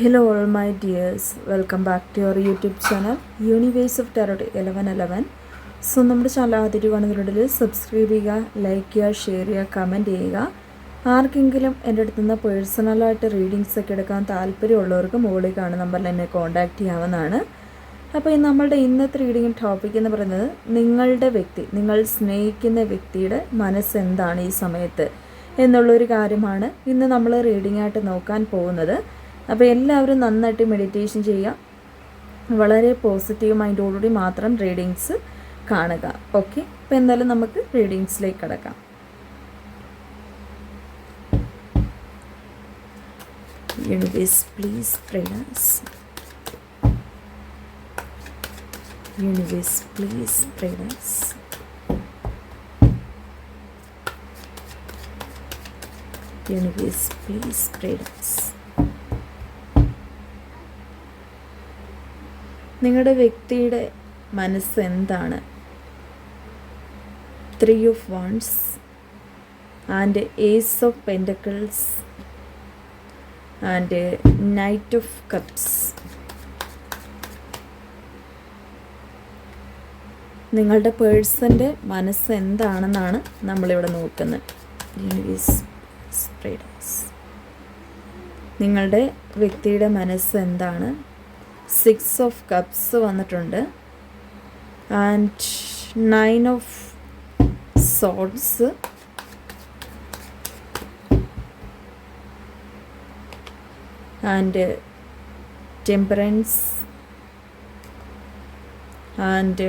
Hello all my dears, welcome back to your YouTube channel Universe of Tarot 1111. So നമ്മുടെ channel ആദ്യമായിട്ട് കാണുന്നതിനുള്ളിൽ subscribe ചെയ്യുക, like ചെയ്യുക, share ചെയ്യുക, comment ചെയ്യുക. ആർക്കെങ്കിലും എൻ്റെ അടുത്ത് നിന്ന് പേഴ്സണലായിട്ട് റീഡിങ്സ് ഒക്കെ എടുക്കാൻ താല്പര്യമുള്ളവർക്ക് മുകളിൽ കാണുന്ന നമ്പറിൽ എന്നെ കോൺടാക്റ്റ് ചെയ്യാവുന്നതാണ്. അപ്പോൾ നമ്മളുടെ ഇന്നത്തെ റീഡിംഗ് ടോപ്പിക് എന്ന് പറയുന്നത് നിങ്ങളുടെ വ്യക്തി, നിങ്ങൾ സ്നേഹിക്കുന്ന വ്യക്തിയുടെ മനസ്സെന്താണ് ഈ സമയത്ത് എന്നുള്ളൊരു കാര്യമാണ് ഇന്ന് നമ്മൾ റീഡിംഗ് ആയിട്ട് നോക്കാൻ പോകുന്നത്. അപ്പോൾ എല്ലാവരും നന്നായിട്ട് മെഡിറ്റേഷൻ ചെയ്യുക, വളരെ പോസിറ്റീവ് മൈൻഡോടുകൂടി മാത്രം റീഡിങ്സ് കാണുക. ഓക്കെ, അപ്പോൾ എന്തായാലും നമുക്ക് റീഡിങ്സിലേക്ക് കടക്കാം. Universe please praise, universe please praise, universe please praise. നിങ്ങളുടെ വ്യക്തിയുടെ മനസ്സ് എന്താണ്? 3 of Wands and Ace of Pentacles and Knight of Cups. നിങ്ങളുടെ പേഴ്സൻ്റെ മനസ്സ് എന്താണെന്നാണ് നമ്മളിവിടെ നോക്കുന്നത്. നിങ്ങളുടെ വ്യക്തിയുടെ മനസ്സ് എന്താണ്? 6 of Cups വന്നിട്ടുണ്ട് and 9 of Swords and Temperance and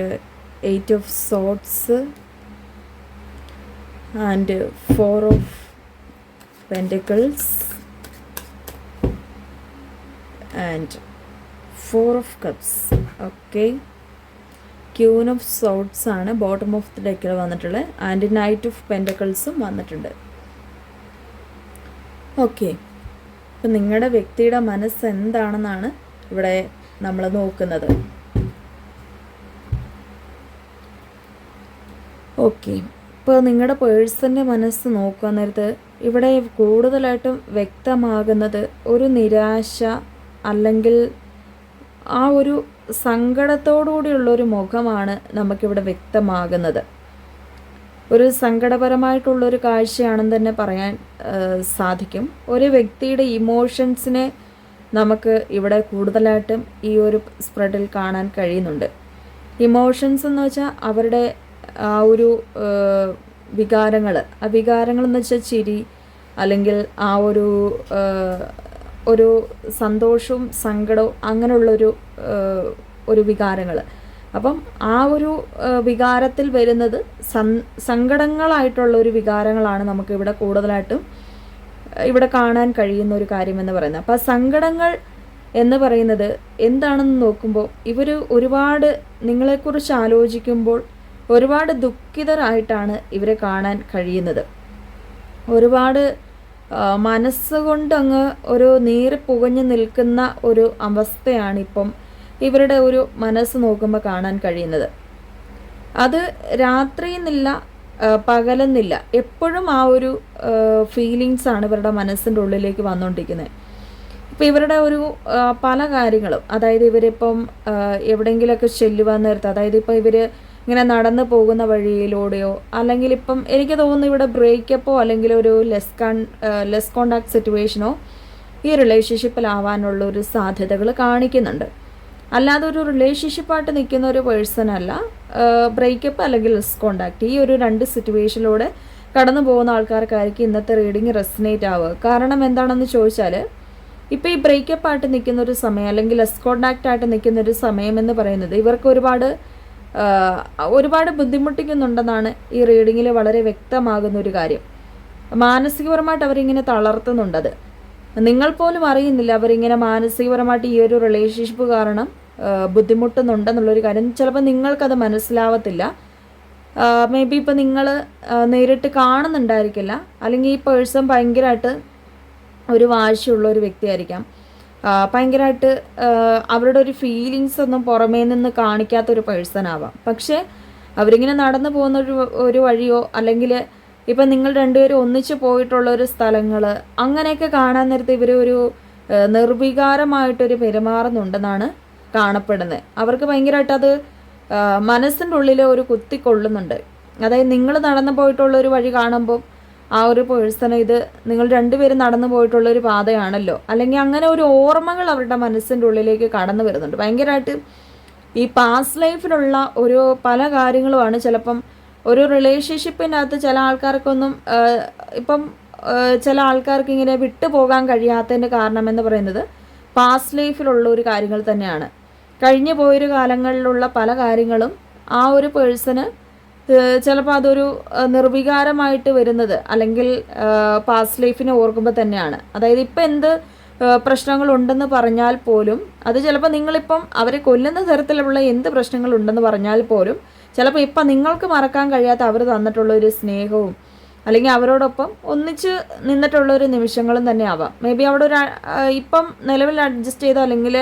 8 of Swords and 4 of Pentacles and 4 of Cups. Okay, Queen of Swords ആണ് ബോട്ടം ഓഫ് ദി ഡെക്കിൽ വന്നിട്ടുള്ളത് ആൻഡ് Knight of Pentaclesഉം വന്നിട്ടുണ്ട്. ഓക്കെ, അപ്പം നിങ്ങളുടെ വ്യക്തിയുടെ മനസ്സ് എന്താണെന്നാണ് ഇവിടെ നമ്മൾ നോക്കുന്നത്. ഓക്കെ, ഇപ്പോൾ നിങ്ങളുടെ പേഴ്സൻ്റെ മനസ്സ് നോക്കുക നേരത്ത് ഇവിടെ കൂടുതലായിട്ടും വ്യക്തമാകുന്നത് ഒരു നിരാശ അല്ലെങ്കിൽ ആ ഒരു സങ്കടത്തോടുകൂടിയുള്ളൊരു മുഖമാണ് നമുക്കിവിടെ വ്യക്തമാകുന്നത്. ഒരു സങ്കടപരമായിട്ടുള്ളൊരു കാഴ്ചയാണെന്ന് തന്നെ പറയാൻ സാധിക്കും. ഒരു വ്യക്തിയുടെ ഇമോഷൻസിനെ നമുക്ക് ഇവിടെ കൂടുതലായിട്ടും ഈ ഒരു സ്പ്രെഡിൽ കാണാൻ കഴിയുന്നുണ്ട്. ഇമോഷൻസ് എന്ന് വെച്ചാൽ അവരുടെ ആ ഒരു വികാരങ്ങൾ, ആ വികാരങ്ങളെന്ന് വെച്ചാൽ ചിരി അല്ലെങ്കിൽ ആ ഒരു സന്തോഷവും സങ്കടവും അങ്ങനെയുള്ളൊരു വികാരങ്ങൾ. അപ്പം ആ ഒരു വികാരത്തിൽ വരുന്നത് സങ്കടങ്ങളായിട്ടുള്ള ഒരു വികാരങ്ങളാണ് നമുക്ക് ഇവിടെ കൂടുതലായിട്ടും ഇവിടെ കാണാൻ കഴിയുന്ന ഒരു കാര്യമെന്ന് പറയുന്നത്. അപ്പം സങ്കടങ്ങൾ എന്ന് പറയുന്നത് എന്താണെന്ന് നോക്കുമ്പോൾ ഇവർ ഒരുപാട് നിങ്ങളെക്കുറിച്ച് ആലോചിക്കുമ്പോൾ ഒരുപാട് ദുഃഖിതരായിട്ടാണ് ഇവരെ കാണാൻ കഴിയുന്നത്. ഒരുപാട് മനസ്സുകൊണ്ട് അങ്ങ് ഒരു നീറി പുകഞ്ഞു നിൽക്കുന്ന ഒരു അവസ്ഥയാണ് ഇപ്പം ഇവരുടെ ഒരു മനസ്സ് നോക്കുമ്പോൾ കാണാൻ കഴിയുന്നത്. അത് രാത്രിയെന്നില്ല പകലെന്നില്ല, എപ്പോഴും ആ ഒരു ഫീലിങ്സാണ് ഇവരുടെ മനസ്സിൻ്റെ ഉള്ളിലേക്ക് വന്നുകൊണ്ടിരിക്കുന്നത്. ഇപ്പം ഇവരുടെ ഒരു പല കാര്യങ്ങളും, അതായത് ഇവരിപ്പം എവിടെയെങ്കിലുമൊക്കെ ചെല്ലുവാൻ നേരത്ത്, അതായത് ഇപ്പോൾ ഇവർ ഇങ്ങനെ നടന്നു പോകുന്ന വഴിയിലൂടെയോ അല്ലെങ്കിൽ ഇപ്പം എനിക്ക് തോന്നുന്നു ഇവിടെ ബ്രേക്കപ്പോ അല്ലെങ്കിൽ ഒരു ലെസ് കോണ്ടാക്ട് സിറ്റുവേഷനോ ഈ റിലേഷൻഷിപ്പിലാവാനുള്ള ഒരു സാധ്യതകൾ കാണിക്കുന്നുണ്ട്. അല്ലാതെ ഒരു റിലേഷൻഷിപ്പായിട്ട് നിൽക്കുന്ന ഒരു പേഴ്സൺ അല്ല. ബ്രേക്കപ്പ് അല്ലെങ്കിൽ ലെസ് കോണ്ടാക്ട്, ഈ ഒരു 2 സിറ്റുവേഷനിലൂടെ കടന്നു പോകുന്ന ആൾക്കാർക്കായിരിക്കും ഇന്നത്തെ റീഡിങ് റെസനേറ്റ് ആവുക. കാരണം എന്താണെന്ന് ചോദിച്ചാൽ ഇപ്പോൾ ഈ ബ്രേക്കപ്പായിട്ട് നിൽക്കുന്ന ഒരു സമയം അല്ലെങ്കിൽ ലെസ് കോണ്ടാക്റ്റ് ആയിട്ട് നിൽക്കുന്ന ഒരു സമയം എന്ന് പറയുന്നത് ഇവർക്ക് ഒരുപാട് ബുദ്ധിമുട്ടിക്കുന്നുണ്ടെന്നാണ് ഈ റീഡിങ്ങിൽ വളരെ വ്യക്തമാകുന്ന ഒരു കാര്യം. മാനസികപരമായിട്ട് അവരിങ്ങനെ തളർത്തുന്നുണ്ടത്. നിങ്ങൾ പോലും അറിയുന്നില്ല അവരിങ്ങനെ മാനസികപരമായിട്ട് ഈ ഒരു റിലേഷൻഷിപ്പ് കാരണം ബുദ്ധിമുട്ടുന്നുണ്ടെന്നുള്ളൊരു കാര്യം. ചിലപ്പോൾ നിങ്ങൾക്കത് മനസ്സിലാവത്തില്ല. മേ ബി ഇപ്പോൾ നിങ്ങൾ നേരിട്ട് കാണുന്നുണ്ടായിരിക്കില്ല, അല്ലെങ്കിൽ ഈ പേഴ്സൺ ഭയങ്കരമായിട്ട് ഒരു വാശിയുള്ള ഒരു വ്യക്തിയായിരിക്കാം. ഭയങ്കരമായിട്ട് അവരുടെ ഒരു ഫീലിങ്സ് ഒന്നും പുറമേ നിന്ന് കാണിക്കാത്തൊരു പേഴ്സൺ ആവാം. പക്ഷേ അവരിങ്ങനെ നടന്നു പോകുന്ന ഒരു വഴിയോ അല്ലെങ്കിൽ ഇപ്പം നിങ്ങൾ രണ്ടുപേരും ഒന്നിച്ച് പോയിട്ടുള്ള ഒരു സ്ഥലങ്ങൾ അങ്ങനെയൊക്കെ കാണാൻ നേരത്തെ ഇവർ നിർവികാരമായിട്ടൊരു പെരുമാറുന്നുണ്ടെന്നാണ് കാണപ്പെടുന്നത്. അവർക്ക് ഭയങ്കരമായിട്ട് അത് മനസ്സിൻ്റെ ഉള്ളിൽ ഒരു കുത്തിക്കൊള്ളുന്നുണ്ട്. അതായത് നിങ്ങൾ നടന്നു പോയിട്ടുള്ളൊരു വഴി കാണുമ്പോൾ ആ ഒരു പേഴ്സൺ ഇത് നിങ്ങൾ രണ്ടുപേരും നടന്നു പോയിട്ടുള്ളൊരു പാതയാണല്ലോ, അല്ലെങ്കിൽ അങ്ങനെ ഒരു ഓർമ്മകൾ അവരുടെ മനസ്സിൻ്റെ ഉള്ളിലേക്ക് കടന്നു വരുന്നുണ്ട്. ഭയങ്കരമായിട്ട് ഈ പാസ്റ്റ് ലൈഫിലുള്ള ഒരു പല കാര്യങ്ങളുമാണ് ചിലപ്പം ഒരു റിലേഷൻഷിപ്പിനകത്ത് ചില ആൾക്കാർക്കൊന്നും ഇപ്പം ചില ആൾക്കാർക്ക് ഇങ്ങനെ വിട്ടുപോകാൻ കഴിയാത്തതിൻ്റെ കാരണം എന്ന് പറയുന്നത് പാസ്റ്റ് ലൈഫിലുള്ള ഒരു കാര്യങ്ങൾ തന്നെയാണ്. കഴിഞ്ഞു പോയൊരു കാലങ്ങളിലുള്ള പല കാര്യങ്ങളും ആ ഒരു പേഴ്സണ് ചിലപ്പോൾ അതൊരു നിർവികാരമായിട്ട് വരുന്നത് അല്ലെങ്കിൽ പാസ്റ്റ് ലൈഫിനെ ഓർക്കുമ്പോൾ തന്നെയാണ്. അതായത് ഇപ്പം എന്ത് പ്രശ്നങ്ങളുണ്ടെന്ന് പറഞ്ഞാൽ പോലും അത് ചിലപ്പോൾ നിങ്ങളിപ്പം അവരെ കൊല്ലുന്ന തരത്തിലുള്ള എന്ത് പ്രശ്നങ്ങളുണ്ടെന്ന് പറഞ്ഞാൽ പോലും ചിലപ്പോൾ ഇപ്പം നിങ്ങൾക്ക് മറക്കാൻ കഴിയാത്ത അവർ തന്നിട്ടുള്ളൊരു സ്നേഹവും അല്ലെങ്കിൽ അവരോടൊപ്പം ഒന്നിച്ച് നിന്നിട്ടുള്ളൊരു നിമിഷങ്ങളും തന്നെ ആവാം. മേ ബി അവിടെ ഒരു ഇപ്പം നിലവിൽ അഡ്ജസ്റ്റ് ചെയ്തോ അല്ലെങ്കിൽ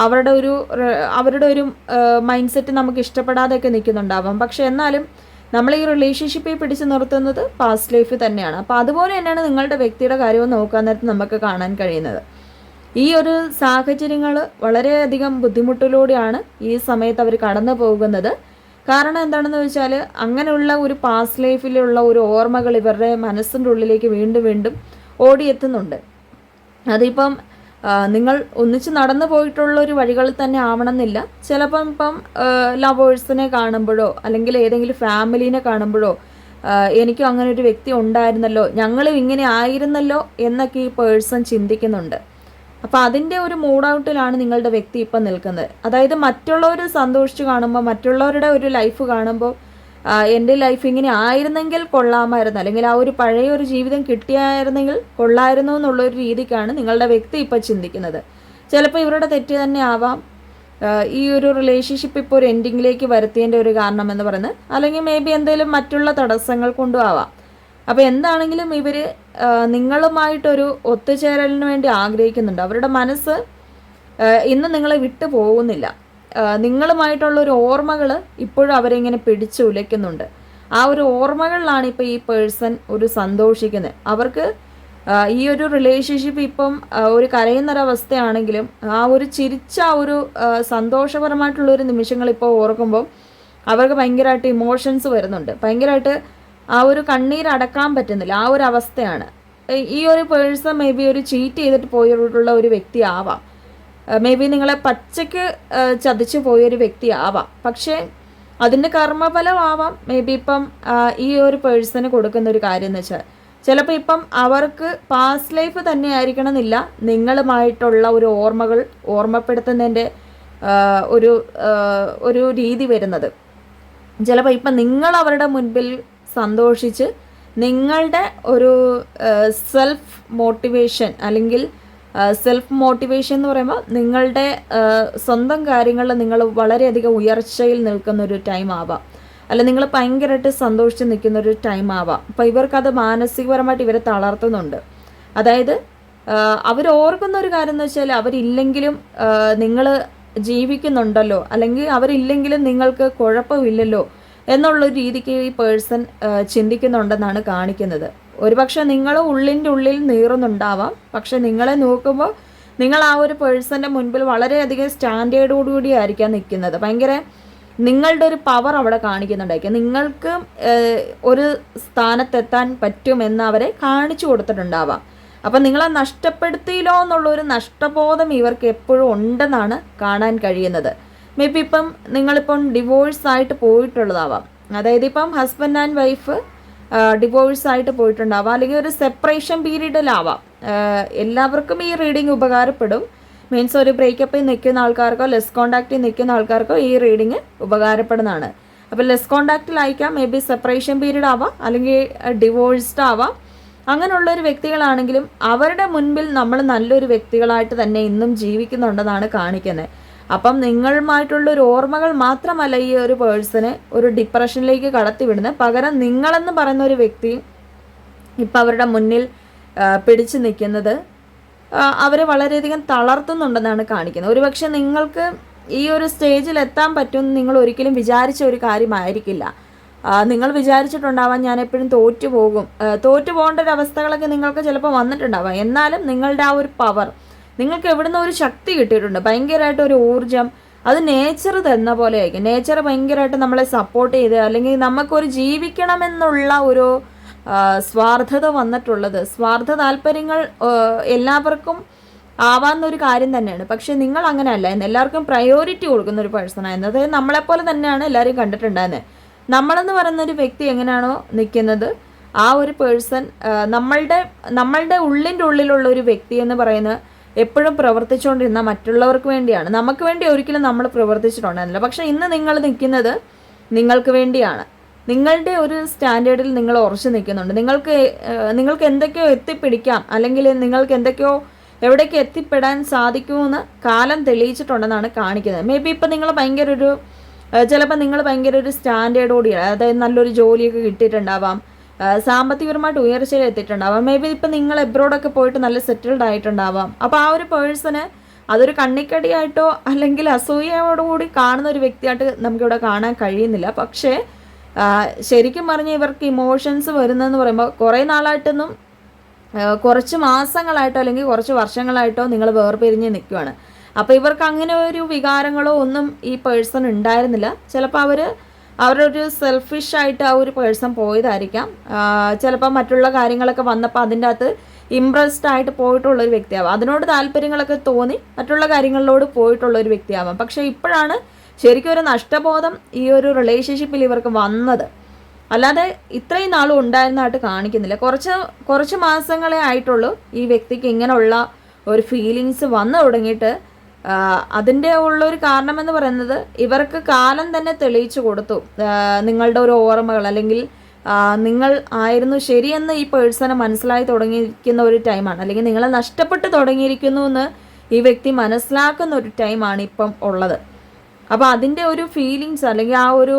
അവരുടെ ഒരു മൈൻഡ് സെറ്റ് നമുക്ക് ഇഷ്ടപ്പെടാതെയൊക്കെ നിൽക്കുന്നുണ്ടാവാം. പക്ഷെ എന്നാലും നമ്മൾ ഈ റിലേഷൻഷിപ്പിൽ പിടിച്ചു നിർത്തുന്നത് പാസ്റ്റ് ലൈഫ് തന്നെയാണ്. അപ്പോൾ അതുപോലെ തന്നെയാണ് നിങ്ങളുടെ വ്യക്തിയുടെ കാര്യവും നോക്കാൻ നേരത്ത് നമുക്ക് കാണാൻ കഴിയുന്നത്. ഈ ഒരു സാഹചര്യങ്ങൾ വളരെയധികം ബുദ്ധിമുട്ടിലൂടെയാണ് ഈ സമയത്ത് അവർ കടന്നു പോകുന്നത്. കാരണം എന്താണെന്ന് വെച്ചാൽ അങ്ങനെയുള്ള ഒരു പാസ്റ്റ് ലൈഫിലുള്ള ഒരു ഓർമ്മകൾ ഇവരുടെ മനസ്സിൻ്റെ ഉള്ളിലേക്ക് വീണ്ടും വീണ്ടും ഓടിയെത്തുന്നുണ്ട്. അതിപ്പം നിങ്ങൾ ഒന്നിച്ച് നടന്നു പോയിട്ടുള്ളൊരു വഴികളിൽ തന്നെ ആവണമെന്നില്ല. ചിലപ്പം ഇപ്പം ലവേഴ്സിനെ കാണുമ്പോഴോ അല്ലെങ്കിൽ ഏതെങ്കിലും ഫാമിലീനെ കാണുമ്പോഴോ എനിക്കും അങ്ങനെ ഒരു വ്യക്തി ഉണ്ടായിരുന്നല്ലോ, ഞങ്ങളും ഇങ്ങനെ ആയിരുന്നല്ലോ എന്നൊക്കെ ഈ പേഴ്സൺ ചിന്തിക്കുന്നുണ്ട്. അപ്പോൾ അതിൻ്റെ ഒരു മൂഡ് ഔട്ടിലാണ് നിങ്ങളുടെ വ്യക്തി ഇപ്പം നിൽക്കുന്നത്. അതായത് മറ്റുള്ളവർ സന്തോഷിച്ച് കാണുമ്പോൾ, മറ്റുള്ളവരുടെ ഒരു ലൈഫ് കാണുമ്പോൾ എൻ്റെ ലൈഫ് ഇങ്ങനെ ആയിരുന്നെങ്കിൽ കൊള്ളാമായിരുന്നു, അല്ലെങ്കിൽ ആ ഒരു പഴയ ഒരു ജീവിതം കിട്ടിയായിരുന്നെങ്കിൽ കൊള്ളായിരുന്നു എന്നുള്ളൊരു രീതിക്കാണ് നിങ്ങളുടെ വ്യക്തി ഇപ്പോൾ ചിന്തിക്കുന്നത്. ചിലപ്പോൾ ഇവരുടെ തെറ്റ് തന്നെ ആവാം ഈ ഒരു റിലേഷൻഷിപ്പ് ഇപ്പോൾ ഒരു എൻഡിങ്ങിലേക്ക് വരുത്തിയതിൻ്റെ ഒരു കാരണം എന്ന് പറയുന്നത്, അല്ലെങ്കിൽ മേ ബി എന്തെങ്കിലും മറ്റുള്ള തടസ്സങ്ങൾ കൊണ്ടും ആവാം. അപ്പോൾ എന്താണെങ്കിലും ഇവർ നിങ്ങളുമായിട്ടൊരു ഒത്തുചേരലിന് വേണ്ടി ആഗ്രഹിക്കുന്നുണ്ട്. അവരുടെ മനസ്സ് ഇന്ന് നിങ്ങളെ വിട്ടു പോകുന്നില്ല. നിങ്ങളുമായിട്ടുള്ളൊരു ഓർമ്മകൾ ഇപ്പോഴും അവരിങ്ങനെ പിടിച്ചു ഉലയ്ക്കുന്നുണ്ട്. ആ ഒരു ഓർമ്മകളിലാണ് ഇപ്പോൾ ഈ പേഴ്സൺ ഒരു സന്തോഷിക്കുന്നത്. അവർക്ക് ഈ ഒരു റിലേഷൻഷിപ്പ് ഇപ്പം ഒരു കരയുന്നൊരവസ്ഥയാണെങ്കിലും ആ ഒരു ചിരിച്ച ഒരു സന്തോഷപരമായിട്ടുള്ളൊരു നിമിഷങ്ങൾ ഇപ്പോൾ ഓർക്കുമ്പോൾ അവർക്ക് ഭയങ്കരമായിട്ട് ഇമോഷൻസ് വരുന്നുണ്ട്. ഭയങ്കരമായിട്ട് ആ ഒരു കണ്ണീരടക്കാൻ പറ്റുന്നില്ല, ആ ഒരു അവസ്ഥയാണ്. ഈ ഒരു പേഴ്സൺ മേ ബി ഒരു ചീറ്റ് ചെയ്തിട്ട് പോയിട്ടുള്ള ഒരു വ്യക്തി ആവാം, മേ ബി നിങ്ങളെ പച്ചയ്ക്ക് ചതിച്ചു പോയൊരു വ്യക്തി ആവാം. പക്ഷേ അതിൻ്റെ കർമ്മഫലമാവാം മേ ബി ഇപ്പം ഈ ഒരു പേഴ്സണ് കൊടുക്കുന്ന ഒരു കാര്യം എന്ന് വെച്ചാൽ ചിലപ്പോൾ ഇപ്പം അവർക്ക് പാസ്റ്റ് ലൈഫ് തന്നെ ആയിരിക്കണം എന്നില്ല നിങ്ങളുമായിട്ടുള്ള ഒരു ഓർമ്മകൾ ഓർമ്മപ്പെടുത്തുന്നതിൻ്റെ ഒരു രീതി വരുന്നത്. ചിലപ്പോൾ ഇപ്പം നിങ്ങൾ അവരുടെ മുൻപിൽ സന്തോഷിച്ച് നിങ്ങളുടെ ഒരു സെൽഫ് മോട്ടിവേഷൻ അല്ലെങ്കിൽ സെൽഫ് മോട്ടിവേഷൻ എന്ന് പറയുമ്പോൾ നിങ്ങളുടെ സ്വന്തം കാര്യങ്ങളിൽ നിങ്ങൾ വളരെയധികം ഉയർച്ചയിൽ നിൽക്കുന്ന ഒരു ടൈം ആവാം, അല്ല നിങ്ങൾ ഭയങ്കരമായിട്ട് സന്തോഷിച്ച് നിൽക്കുന്ന ഒരു ടൈം ആവാം. അപ്പോൾ ഇവർക്കത് മാനസികപരമായിട്ട് ഇവരെ തളർത്തുന്നുണ്ട്. അതായത് അവർ ഓർക്കുന്ന ഒരു കാര്യം എന്ന് വെച്ചാൽ അവരില്ലെങ്കിലും നിങ്ങൾ ജീവിക്കുന്നുണ്ടല്ലോ, അല്ലെങ്കിൽ അവരില്ലെങ്കിലും നിങ്ങൾക്ക് കുഴപ്പമില്ലല്ലോ എന്നുള്ളൊരു രീതിക്ക് ഈ പേഴ്സൺ ചിന്തിക്കുന്നുണ്ടെന്നാണ് കാണിക്കുന്നത്. ഒരുപക്ഷെ നിങ്ങൾ ഉള്ളിൻ്റെ ഉള്ളിൽ നീറുന്നുണ്ടാവാം, പക്ഷെ നിങ്ങളെ നോക്കുമ്പോൾ നിങ്ങൾ ആ ഒരു പേഴ്സൻ്റെ മുൻപിൽ വളരെയധികം സ്റ്റാൻഡേർഡോടുകൂടി ആയിരിക്കാം നിൽക്കുന്നത്. ഭയങ്കര നിങ്ങളുടെ ഒരു പവർ അവിടെ കാണിക്കുന്നുണ്ടായിരിക്കും. നിങ്ങൾക്ക് ഒരു സ്ഥാനത്തെത്താൻ പറ്റുമെന്ന് അവരെ കാണിച്ചു കൊടുത്തിട്ടുണ്ടാവാം. അപ്പം നിങ്ങളെ നഷ്ടപ്പെടുത്തിയില്ലോ എന്നുള്ളൊരു നഷ്ടബോധം ഇവർക്ക് എപ്പോഴും ഉണ്ടെന്നാണ് കാണാൻ കഴിയുന്നത്. മേ ബി ഇപ്പം നിങ്ങളിപ്പം ഡിവോഴ്സായിട്ട് പോയിട്ടുള്ളതാവാം, അതായത് ഇപ്പം ഹസ്ബൻഡ് ആൻഡ് വൈഫ് ഡിവോഴ്സായിട്ട് പോയിട്ടുണ്ടാവാം, അല്ലെങ്കിൽ ഒരു സെപ്പറേഷൻ പീരീഡിലാവാം. എല്ലാവർക്കും ഈ റീഡിങ് ഉപകാരപ്പെടും. മീൻസ് ഒരു ബ്രേക്കപ്പിൽ നിൽക്കുന്ന ആൾക്കാർക്കോ ലെസ് കോണ്ടാക്റ്റിൽ നിൽക്കുന്ന ആൾക്കാർക്കോ ഈ റീഡിങ് ഉപകാരപ്പെടുന്നതാണ്. അപ്പോൾ ലെസ് കോണ്ടാക്റ്റിലായിരിക്കാം, മേ ബി സെപ്പറേഷൻ പീരീഡ് ആവാം, അല്ലെങ്കിൽ ഡിവോഴ്സ്ഡ് ആവാം. അങ്ങനെയുള്ളൊരു വ്യക്തികളാണെങ്കിലും അവരുടെ മുൻപിൽ നമ്മൾ നല്ലൊരു വ്യക്തികളായിട്ട് തന്നെ ഇന്നും ജീവിക്കുന്നുണ്ടെന്നാണ് കാണിക്കുന്നത്. അപ്പം നിങ്ങളുമായിട്ടുള്ളൊരു ഓർമ്മകൾ മാത്രമല്ല ഈ ഒരു പേഴ്സണെ ഒരു ഡിപ്രഷനിലേക്ക് കടത്തിവിടുന്നത്, പകരം നിങ്ങളെന്ന് പറയുന്ന ഒരു വ്യക്തി ഇപ്പം അവരുടെ മുന്നിൽ പിടിച്ചു നിൽക്കുന്നത് അവരെ വളരെയധികം തളർത്തുന്നുണ്ടെന്നാണ് കാണിക്കുന്നത്. ഒരുപക്ഷെ നിങ്ങൾക്ക് ഈ ഒരു സ്റ്റേജിൽ എത്താൻ പറ്റുമെന്ന് നിങ്ങൾ ഒരിക്കലും വിചാരിച്ച ഒരു കാര്യമായിരിക്കില്ല. നിങ്ങൾ വിചാരിച്ചിട്ടുണ്ടാവാം ഞാൻ എപ്പോഴും തോറ്റു പോകേണ്ട ഒരു അവസ്ഥകളൊക്കെ നിങ്ങൾക്ക് ചിലപ്പോൾ വന്നിട്ടുണ്ടാവാം. എന്നാലും നിങ്ങളുടെ ആ ഒരു പവർ, നിങ്ങൾക്ക് എവിടുന്ന് ഒരു ശക്തി കിട്ടിയിട്ടുണ്ട്, ഭയങ്കരമായിട്ട് ഒരു ഊർജം. അത് നേച്ചർ തന്ന പോലെ ആയിരിക്കും. നേച്ചർ ഭയങ്കരമായിട്ട് നമ്മളെ സപ്പോർട്ട് ചെയ്ത്, അല്ലെങ്കിൽ നമുക്കൊരു ജീവിക്കണമെന്നുള്ള ഒരു സ്വാർത്ഥത വന്നിട്ടുള്ളത്, സ്വാർത്ഥ താല്പര്യങ്ങൾ എല്ലാവർക്കും ആവാവുന്നൊരു കാര്യം തന്നെയാണ്. പക്ഷെ നിങ്ങൾ അങ്ങനെയല്ല, എല്ലാവർക്കും പ്രയോറിറ്റി കൊടുക്കുന്ന ഒരു പേഴ്സണായിരുന്നു. അതായത് നമ്മളെപ്പോലെ തന്നെയാണ് എല്ലാവരും കണ്ടിട്ടുണ്ടായിരുന്നത്. നമ്മളെന്ന് പറയുന്ന ഒരു വ്യക്തി എങ്ങനെയാണോ നിൽക്കുന്നത്, ആ ഒരു പേഴ്സൺ നമ്മളുടെ ഉള്ളിലുള്ള ഒരു വ്യക്തി എന്ന് പറയുന്നത് എപ്പോഴും പ്രവർത്തിച്ചുകൊണ്ടിരുന്ന മറ്റുള്ളവർക്ക് വേണ്ടിയാണ്. നമുക്ക് വേണ്ടി ഒരിക്കലും നമ്മൾ പ്രവർത്തിച്ചിട്ടുണ്ടായിരുന്നില്ല. പക്ഷെ ഇന്ന് നിങ്ങൾ നിൽക്കുന്നത് നിങ്ങൾക്ക് വേണ്ടിയാണ്. നിങ്ങളുടെ ഒരു സ്റ്റാൻഡേർഡിൽ നിങ്ങൾ ഉറച്ചു നിൽക്കുന്നുണ്ട്. നിങ്ങൾക്ക് എന്തൊക്കെയോ എത്തിപ്പിടിക്കാം, അല്ലെങ്കിൽ നിങ്ങൾക്ക് എന്തൊക്കെയോ എവിടേക്ക് എത്തിപ്പെടാൻ സാധിക്കുമെന്ന് കാലം തെളിയിച്ചിട്ടുണ്ടെന്നാണ് കാണിക്കുന്നത്. മേ ബി ഇപ്പം നിങ്ങൾ ചിലപ്പോൾ നിങ്ങൾ ഭയങ്കര ഒരു സ്റ്റാൻഡേർഡോടെയാണ്, അതായത് നല്ലൊരു ജോലിയൊക്കെ കിട്ടിയിട്ടുണ്ടാവാം, സാമ്പത്തികപരമായിട്ട് ഉയർച്ചയിൽ എത്തിയിട്ടുണ്ടാവാം. മേ ബി ഇപ്പം നിങ്ങൾ എബ്രോഡൊക്കെ പോയിട്ട് നല്ല സെറ്റിൽഡ് ആയിട്ടുണ്ടാവാം. അപ്പോൾ ആ ഒരു പേഴ്സണ് അതൊരു കണ്ണിക്കടിയായിട്ടോ അല്ലെങ്കിൽ അസൂയയോടുകൂടി കാണുന്ന ഒരു വ്യക്തിയായിട്ട് നമുക്കിവിടെ കാണാൻ കഴിയുന്നില്ല. പക്ഷേ ശരിക്കും പറഞ്ഞാൽ ഇവർക്ക് ഇമോഷൻസ് വരുന്നതെന്ന് പറയുമ്പോൾ കുറേ നാളായിട്ടൊന്നും, കുറച്ച് മാസങ്ങളായിട്ടോ അല്ലെങ്കിൽ കുറച്ച് വർഷങ്ങളായിട്ടോ നിങ്ങൾ വേർപിരിഞ്ഞ് നിൽക്കുകയാണ്. അപ്പോൾ ഇവർക്ക് അങ്ങനെ ഒരു വികാരങ്ങളോ ഒന്നും ഈ പേഴ്സൺ ഉണ്ടായിരുന്നില്ല. ചിലപ്പോൾ അവരുടെ ഒരു സെൽഫിഷായിട്ട് ആ ഒരു പേഴ്സൺ പോയതായിരിക്കാം. ചിലപ്പോൾ മറ്റുള്ള കാര്യങ്ങളൊക്കെ വന്നപ്പോൾ അതിൻ്റെ അകത്ത് ഇംപ്രസ്ഡ് ആയിട്ട് പോയിട്ടുള്ളൊരു വ്യക്തിയാവാം. അതിനോട് താല്പര്യങ്ങളൊക്കെ തോന്നി മറ്റുള്ള കാര്യങ്ങളിലോട് പോയിട്ടുള്ളൊരു വ്യക്തിയാവാം. പക്ഷേ ഇപ്പോഴാണ് ശരിക്കും ഒരു നഷ്ടബോധം ഈ ഒരു റിലേഷൻഷിപ്പിൽ ഇവർക്ക് വന്നത്. അല്ലാതെ ഇത്രയും നാളും ഉണ്ടായിരുന്നതായിട്ട് കാണിക്കുന്നില്ല. കുറച്ച് മാസങ്ങളെ ആയിട്ടുള്ളൂ ഈ വ്യക്തിക്ക് ഇങ്ങനെയുള്ള ഒരു ഫീലിങ്സ് വന്നു തുടങ്ങിയിട്ട്. അതിൻ്റെ ഉള്ളൊരു കാരണമെന്ന് പറയുന്നത് ഇവർക്ക് കാലം തന്നെ തെളിയിച്ചു കൊടുത്തു നിങ്ങളുടെ ഒരു ഓർമ്മകൾ, അല്ലെങ്കിൽ നിങ്ങൾ ആയിരുന്നു ശരിയെന്ന് ഈ പേഴ്സണെ മനസ്സിലായി തുടങ്ങിയിരിക്കുന്ന ഒരു ടൈമാണ്, അല്ലെങ്കിൽ നിങ്ങളെ നഷ്ടപ്പെട്ട് തുടങ്ങിയിരിക്കുന്നു എന്ന് ഈ വ്യക്തി മനസ്സിലാക്കുന്ന ഒരു ടൈമാണ് ഇപ്പം ഉള്ളത്. അപ്പോൾ അതിൻ്റെ ഒരു ഫീലിങ്സ്, അല്ലെങ്കിൽ ആ ഒരു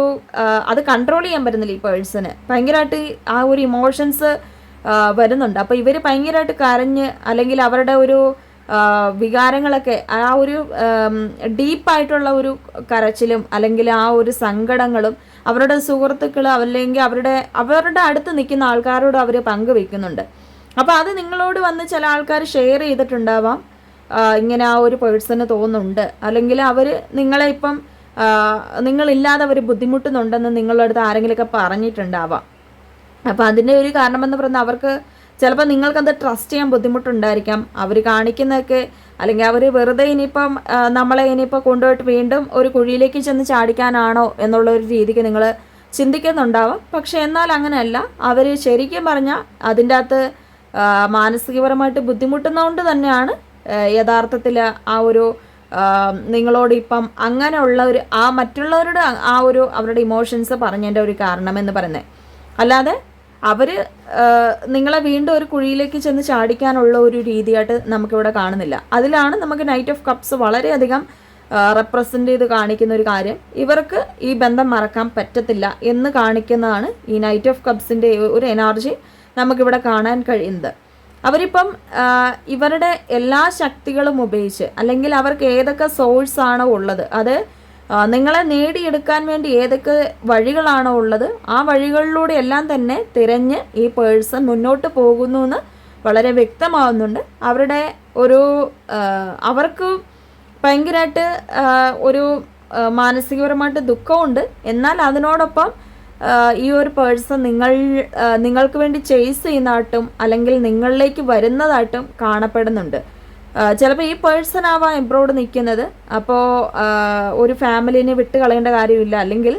അത് കൺട്രോൾ ചെയ്യാൻ പറ്റുന്നില്ല ഈ പേഴ്സണ്. ഭയങ്കരമായിട്ട് ആ ഒരു ഇമോഷൻസ് വരുന്നുണ്ട്. അപ്പോൾ ഇവർ ഭയങ്കരമായിട്ട് കരഞ്ഞ്, അല്ലെങ്കിൽ അവരുടെ ഒരു വികാരങ്ങളൊക്കെ ആ ഒരു ഡീപ്പായിട്ടുള്ള ഒരു കരച്ചിലും, അല്ലെങ്കിൽ ആ ഒരു സങ്കടങ്ങളും അവരുടെ സുഹൃത്തുക്കൾ അല്ലെങ്കിൽ അവരുടെ അടുത്ത് നിൽക്കുന്ന ആൾക്കാരോട് അവർ പങ്കുവെക്കുന്നുണ്ട്. അപ്പോൾ അത് നിങ്ങളോട് വന്ന് ചില ആൾക്കാർ ഷെയർ ചെയ്തിട്ടുണ്ടാവാം. ഇങ്ങനെ ആ ഒരു പേഴ്സണ് തോന്നുന്നുണ്ട്, അല്ലെങ്കിൽ അവർ നിങ്ങളെ ഇപ്പം നിങ്ങളില്ലാതെ അവർ ബുദ്ധിമുട്ടുന്നുണ്ടെന്ന് നിങ്ങളുടെ അടുത്ത് ആരെങ്കിലുമൊക്കെ പറഞ്ഞിട്ടുണ്ടാവാം. അപ്പോൾ അതിൻ്റെ ഒരു കാരണമെന്ന് പറഞ്ഞാൽ അവർക്ക് ചിലപ്പോൾ നിങ്ങൾക്കത് ട്രസ്റ്റ് ചെയ്യാൻ ബുദ്ധിമുട്ടുണ്ടായിരിക്കാം. അവർ കാണിക്കുന്നതൊക്കെ, അല്ലെങ്കിൽ അവർ വെറുതെ ഇനിയിപ്പം നമ്മളെ ഇനിയിപ്പോൾ കൊണ്ടുപോയിട്ട് വീണ്ടും ഒരു കുഴിയിലേക്ക് ചെന്ന് ചാടിക്കാനാണോ എന്നുള്ള ഒരു രീതിക്ക് നിങ്ങൾ ചിന്തിക്കുന്നുണ്ടാവാം. പക്ഷെ എന്നാൽ അങ്ങനെയല്ല. അവർ ശരിക്കും പറഞ്ഞാൽ അതിൻ്റെ അകത്ത് മാനസികപരമായിട്ട് ബുദ്ധിമുട്ടുന്നതുകൊണ്ട് തന്നെയാണ് യഥാർത്ഥത്തിൽ ആ ഒരു നിങ്ങളോട് ഇപ്പം അങ്ങനെയുള്ള ഒരു മറ്റുള്ളവരുടെ ആ ഒരു അവരുടെ ഇമോഷൻസ് പറഞ്ഞതിൻ്റെ ഒരു കാരണമെന്ന് പറയുന്നത്. അല്ലാതെ അവർ നിങ്ങളെ വീണ്ടും ഒരു കുഴിയിലേക്ക് ചെന്ന് ചാടിക്കാനുള്ള ഒരു രീതിയായിട്ട് നമുക്കിവിടെ കാണുന്നില്ല. അതിലാണ് നമുക്ക് നൈറ്റ് ഓഫ് കപ്സ് വളരെയധികം റെപ്രസെൻ്റ് ചെയ്ത് കാണിക്കുന്ന ഒരു കാര്യം. ഇവർക്ക് ഈ ബന്ധം മറക്കാൻ പറ്റത്തില്ല എന്ന് കാണിക്കുന്നതാണ് ഈ നൈറ്റ് ഓഫ് കപ്സിൻ്റെ ഒരു എനർജി നമുക്കിവിടെ കാണാൻ കഴിയുന്നത്. അവരിപ്പം ഇവരുടെ എല്ലാ ശക്തികളും ഉപയോഗിച്ച്, അല്ലെങ്കിൽ അവർക്ക് ഏതൊക്കെ സോഴ്സാണോ ഉള്ളത്, അത് നിങ്ങളെ നേടിയെടുക്കാൻ വേണ്ടി ഏതൊക്കെ വഴികളാണോ ഉള്ളത്, ആ വഴികളിലൂടെ എല്ലാം തന്നെ തിരഞ്ഞ് ഈ പേഴ്സൺ മുന്നോട്ട് പോകുന്നു എന്ന് വളരെ വ്യക്തമാവുന്നുണ്ട്. അവരുടെ ഒരു അവർക്ക് ഭയങ്കരമായിട്ട് ഒരു മാനസികപരമായിട്ട് ദുഃഖമുണ്ട്. എന്നാൽ അതിനോടൊപ്പം ഈ ഒരു പേഴ്സൺ നിങ്ങൾക്ക് വേണ്ടി ചേസ് ചെയ്യുന്നതായിട്ടും അല്ലെങ്കിൽ നിങ്ങളിലേക്ക് വരുന്നതായിട്ടും കാണപ്പെടുന്നുണ്ട്. ചിലപ്പോൾ ഈ പേഴ്സൺ ആവാം എബ്രോഡ് നിൽക്കുന്നത്. അപ്പോൾ ഒരു ഫാമിലിനെ വിട്ട് കളയേണ്ട കാര്യമില്ല, അല്ലെങ്കിൽ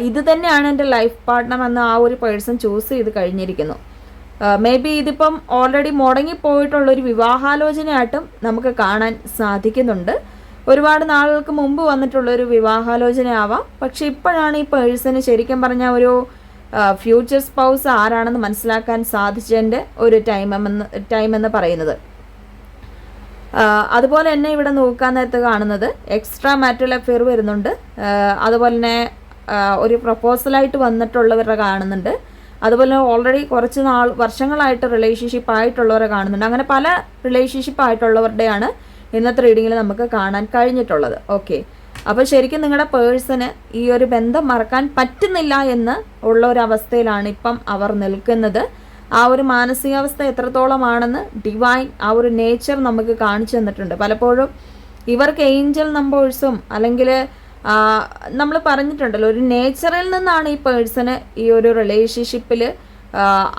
ഇത് തന്നെയാണ് എൻ്റെ ലൈഫ് പാർട്ട്ണർ എന്ന് ആ ഒരു പേഴ്സൺ ചൂസ് ചെയ്ത് കഴിഞ്ഞിരിക്കുന്നു. മേ ബി ഇതിപ്പം ഓൾറെഡി മുടങ്ങിപ്പോയിട്ടുള്ളൊരു വിവാഹാലോചനയായിട്ടും നമുക്ക് കാണാൻ സാധിക്കുന്നുണ്ട്. ഒരുപാട് നാളുകൾക്ക് മുമ്പ് വന്നിട്ടുള്ളൊരു വിവാഹാലോചന ആവാം. പക്ഷെ ഇപ്പോഴാണ് ഈ പേഴ്സണ് ശരിക്കും പറഞ്ഞാൽ ഒരു ഫ്യൂച്ചർ സ്പൗസ് ആരാണെന്ന് മനസ്സിലാക്കാൻ സാധിച്ചതിൻ്റെ ഒരു ടൈം എന്ന് പറയുന്നത്. അതുപോലെ തന്നെ ഇവിടെ നോക്കാൻ നേരത്ത് കാണുന്നത് എക്സ്ട്രാ മാരിറ്റൽ അഫെയർ വരുന്നുണ്ട്. അതുപോലെ തന്നെ ഒരു പ്രപ്പോസലായിട്ട് വന്നിട്ടുള്ളവരെ കാണുന്നുണ്ട്. അതുപോലെ ഓൾറെഡി കുറച്ച് വർഷങ്ങളായിട്ട് റിലേഷൻഷിപ്പ് ആയിട്ടുള്ളവരെ കാണുന്നുണ്ട്. അങ്ങനെ പല റിലേഷൻഷിപ്പ് ആയിട്ടുള്ളവരുടെയാണ് ഇന്നത്തെ റീഡിങ്ങിൽ നമുക്ക് കാണാൻ കഴിഞ്ഞിട്ടുള്ളത്. ഓക്കെ, അപ്പോൾ ശരിക്കും നിങ്ങളുടെ പേഴ്സണ് ഈ ഒരു ബന്ധം മറക്കാൻ പറ്റുന്നില്ല എന്ന് ഉള്ള ഒരു അവസ്ഥയിലാണ് ഇപ്പം അവർ നിൽക്കുന്നത്. ആ ഒരു മാനസികാവസ്ഥ എത്രത്തോളമാണെന്ന് ഡിവൈൻ ആ ഒരു നേച്ചർ നമുക്ക് കാണിച്ചു തന്നിട്ടുണ്ട്. പലപ്പോഴും ഇവർക്ക് ഏഞ്ചൽ നമ്പേഴ്സും അല്ലെങ്കിൽ നമ്മൾ പറഞ്ഞിട്ടുണ്ടല്ലോ, ഒരു നേച്ചറിൽ നിന്നാണ് ഈ പേഴ്സണ് ഈ ഒരു റിലേഷൻഷിപ്പിൽ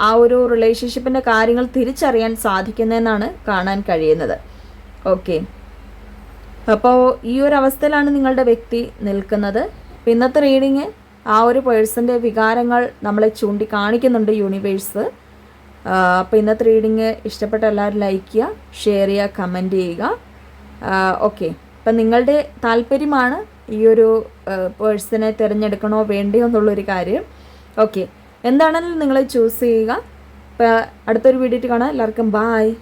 ആ ഒരു റിലേഷൻഷിപ്പിൻ്റെ കാര്യങ്ങൾ തിരിച്ചറിയാൻ സാധിക്കുന്നതെന്നാണ് കാണാൻ കഴിയുന്നത്. ഓക്കെ, അപ്പോൾ ഈ ഒരു അവസ്ഥയിലാണ് നിങ്ങളുടെ വ്യക്തി നിൽക്കുന്നത്. ഇന്നത്തെ റീഡിങ് ആ ഒരു പേഴ്സൻ്റെ വികാരങ്ങൾ നമ്മളെ ചൂണ്ടിക്കാണിക്കുന്നുണ്ട് യൂണിവേഴ്സ്. അപ്പോൾ ഇന്നത്തെ റീഡിങ് ഇഷ്ടപ്പെട്ട എല്ലാവരും ലൈക്ക് ചെയ്യുക, ഷെയർ ചെയ്യുക, കമൻറ്റ് ചെയ്യുക. ഓക്കെ, അപ്പം നിങ്ങളുടെ താല്പര്യമാണ് ഈ ഒരു പേഴ്സണെ തിരഞ്ഞെടുക്കണോ വേണ്ടയോ എന്നുള്ളൊരു കാര്യം. ഓക്കെ, എന്താണെങ്കിലും നിങ്ങൾ ചൂസ് ചെയ്യുക. അപ്പോൾ അടുത്തൊരു വീഡിയോ കാണാം. എല്ലാവർക്കും ബായ്.